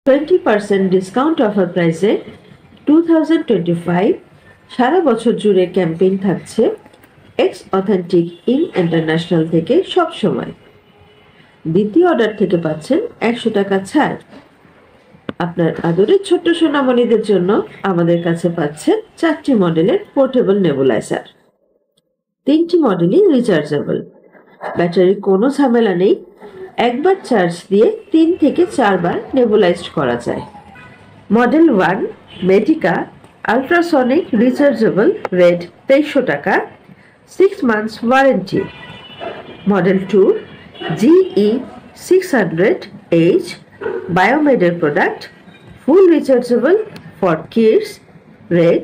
20% discount offer প্রাইসে 2025 সারা বছর জুড়ে ক্যাম্পেইন থাকছে এক্স অথেন্টিক ইন্টারন্যাশনাল থেকে সব সময়। দ্বিতীয় অর্ডার থেকে পাচ্ছেন 100 টাকা ছাড়। আপনার আদরের ছোট্ট সোনামণিদের জন্য আমাদের কাছে পাচ্ছেন 4টি মডেলের পোর্টেবল নেবুলাইজার। 3টি মডেলই রিচার্জেবল, ব্যাটারির কোনো ঝামেলা নেই। একবার চার্জ দিয়ে 3 থেকে 4 বার নেবুলাইজড করা যায়। Model 1 Medica ultrasonic rechargeable rate 2300 টাকা, 6 months warranty. Model 2 GE 600H বায়োমেডের product, full rechargeable for kids rate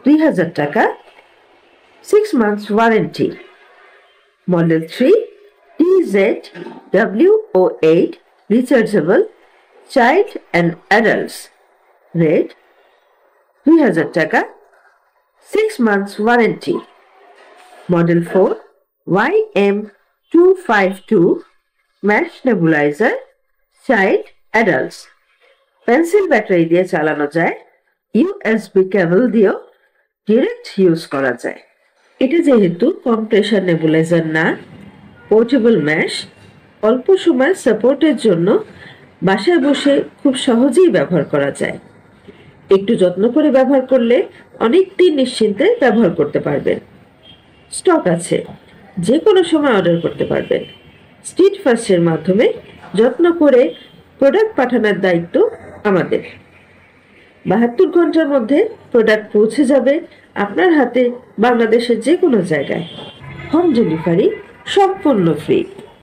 2000 টাকা, 6 months warranty. Model 3 TZWO8 rechargeable child and adults rate 2000 টাকা, 6 months warranty. Model 4 YM252 mesh nebuliser child adults, pencil battery দিয়ে চালানো যায়, USB কেবল দিয়েও direct use করা যায়। এটা যেহেতু কম প্রেশার নেবুলাইজার না, পোর্টেবল ম্যাশ, অল্প সময় সাপোর্টের জন্য বাসায় বসে খুব সহজেই ব্যবহার করা যায়। একটু যত্ন করে ব্যবহার করলে অনেক দিন নিশ্চিন্তে ব্যবহার করতে পারবেন। স্টক আছে, যে কোনো সময় অর্ডার করতে পারবেন। স্ট্রিট ফাস্টের মাধ্যমে যত্ন করে প্রোডাক্ট পাঠানোর দায়িত্ব আমাদের। 72 ঘন্টার মধ্যে প্রোডাক্ট পৌঁছে যাবে আপনার হাতে বাংলাদেশের যে কোনো জায়গায়। হোম ডেলিভারি সম্পূর্ণ ফ্রি।